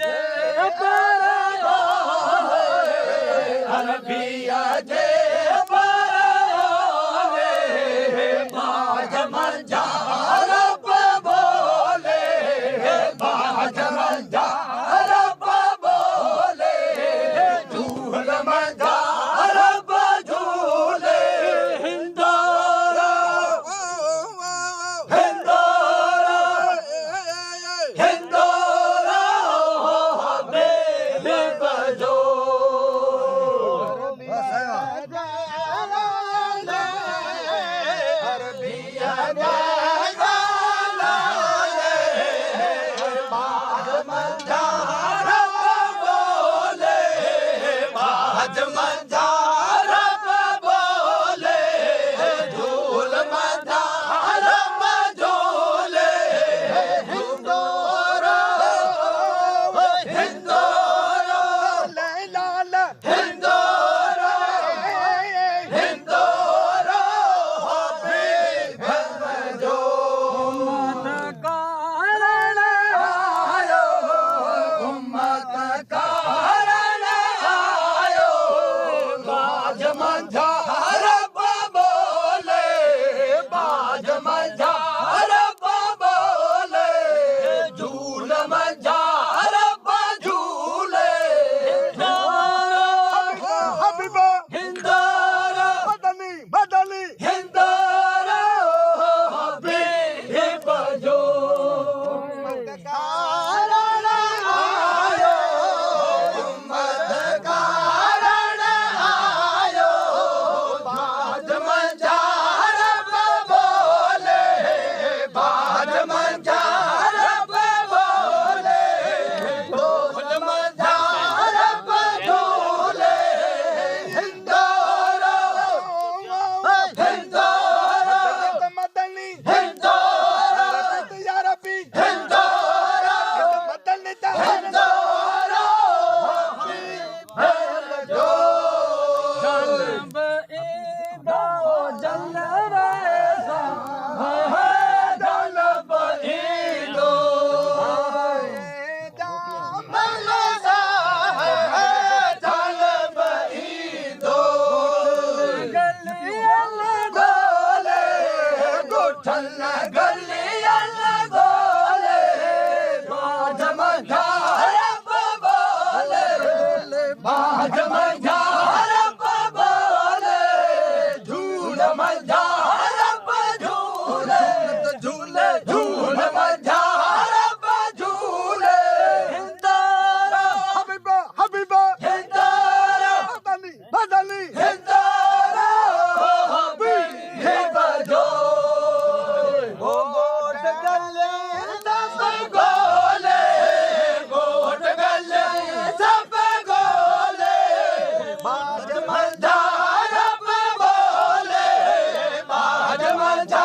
जे परायो अरबिया जे परायो बाज मंझा रब बोले बाज मंझा रब बोले झूल मंझा रब झूले हिंदोरा हिंदोरा हिंदोरा बेबे बजो अरबिया बाज मंझा रब बोले बाज मंझा रब बोले झूल मंझा रब झूले हिंदोरा हिंदोरा हिंदोरा हिंदोरा बेबे बजो उम्मत कारण आयो उम्मत कारण आयो बाज मंझा रब बोले बाज मंझा रब बोले झूल मंझा रब झूले हबीबा हिंदोरा मदनी मदनी हिंदोरा बेबे बजो कारण आयो उम्मत कारण आयो बाज मंझा रब बोले बाज मंझा रब बोले झूल मंझा रब झूले हिंदोरा हिंदोरा मदनी हिंदोरा या रबी हिंदोरा मदनी हिंदोरा बजो जलब ईदो जल रेसा जलब ईदो मलसा जलब ईदो गलियल गोले गुठल गलियल गोले बाज मंझा रब बोले बाज मंझा रब बोले झूल मंझा रब झूले झूले झूल मंझा रब झूले हिंदोरा हबीबा हबीबा हिंदोरा मदनी मदनी हिंदोरा बेबे बजो गोट गले सब गोले गोट गले सब गोले बाज मंझा रब बोले बाज मंझा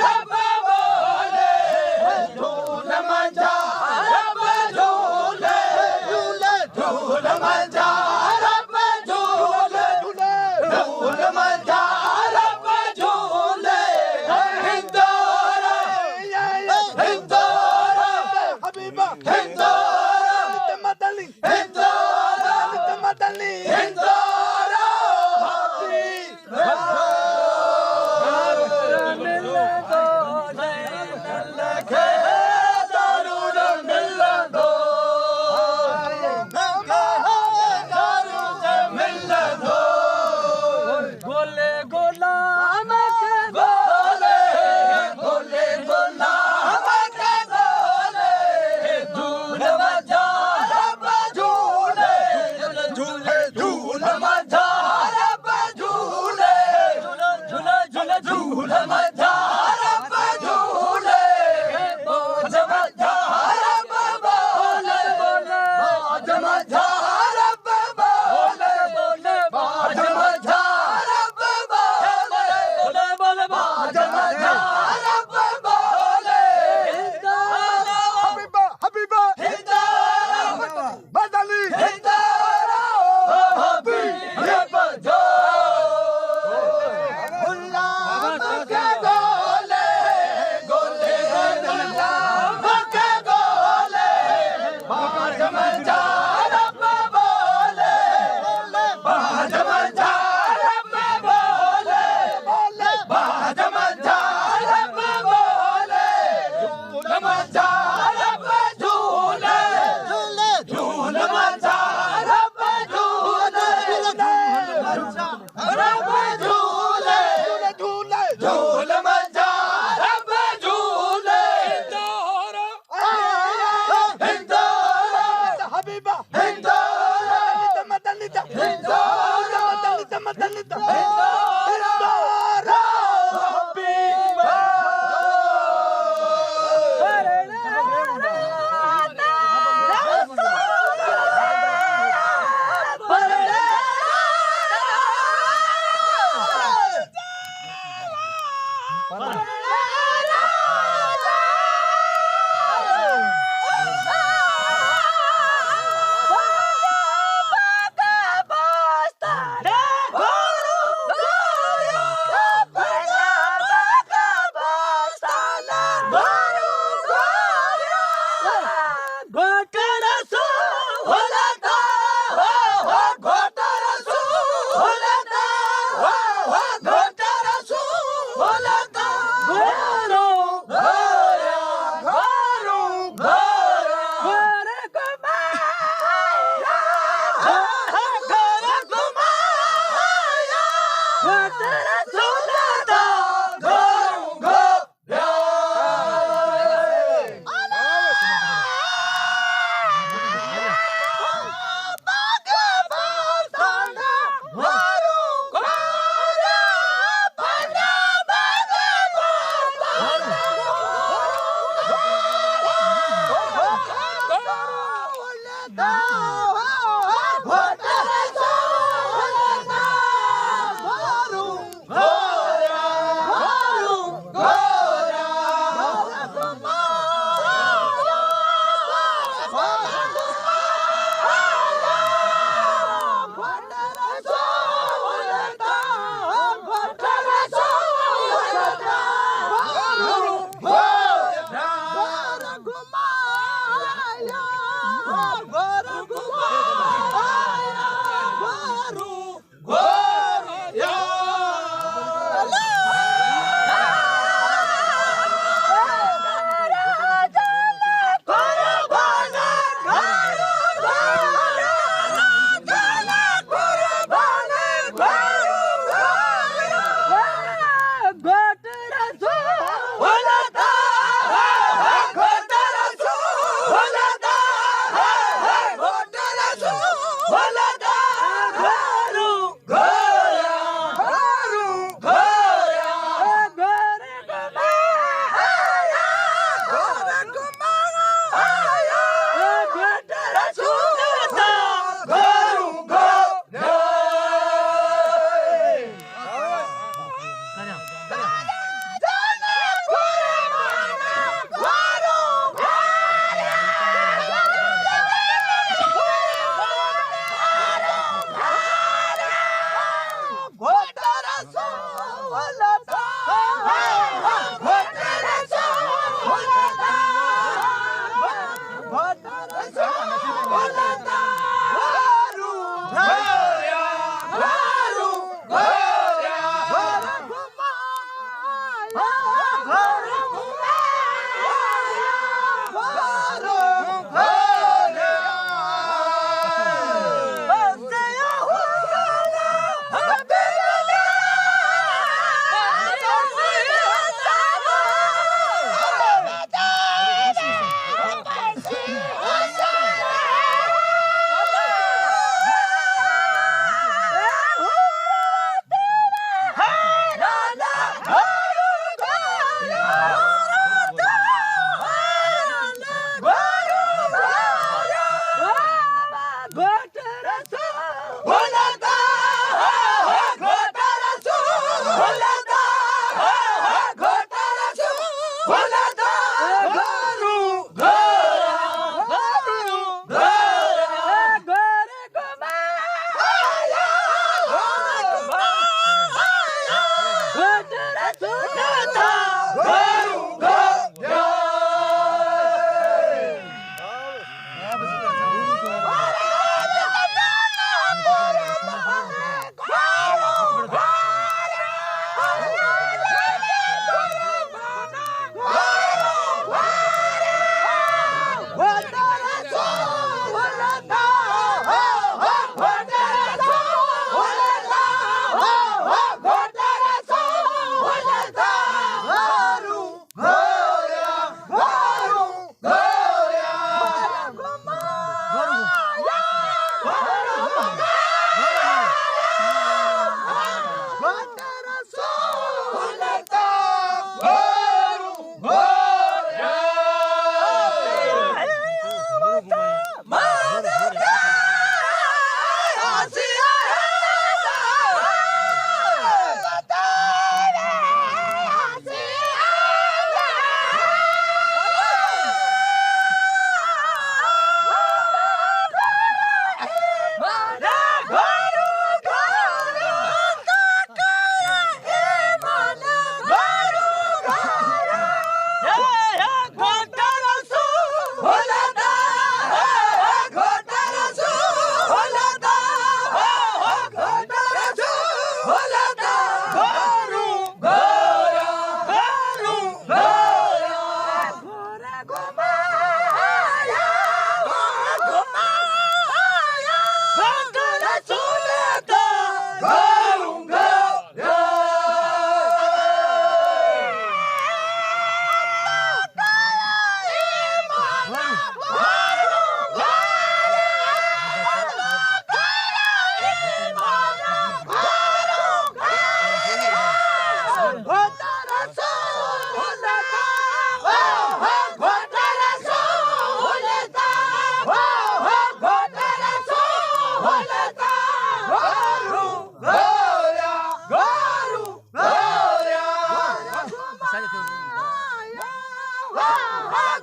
रब बोले झूल मंझा रब झूले झूले झूल मंझा रब झूले झूल मंझा रब झूले हिंदोरा हिंदोरा हबीबा हिंदोरा मदनी हिंदोरा मदनी हिंदोरा मिल दो लखे जरूर मिल दो मिल दो गोले गुलाम के गोले गोले गुलाम के गोले झूल बजा रब झूले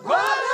ঘরে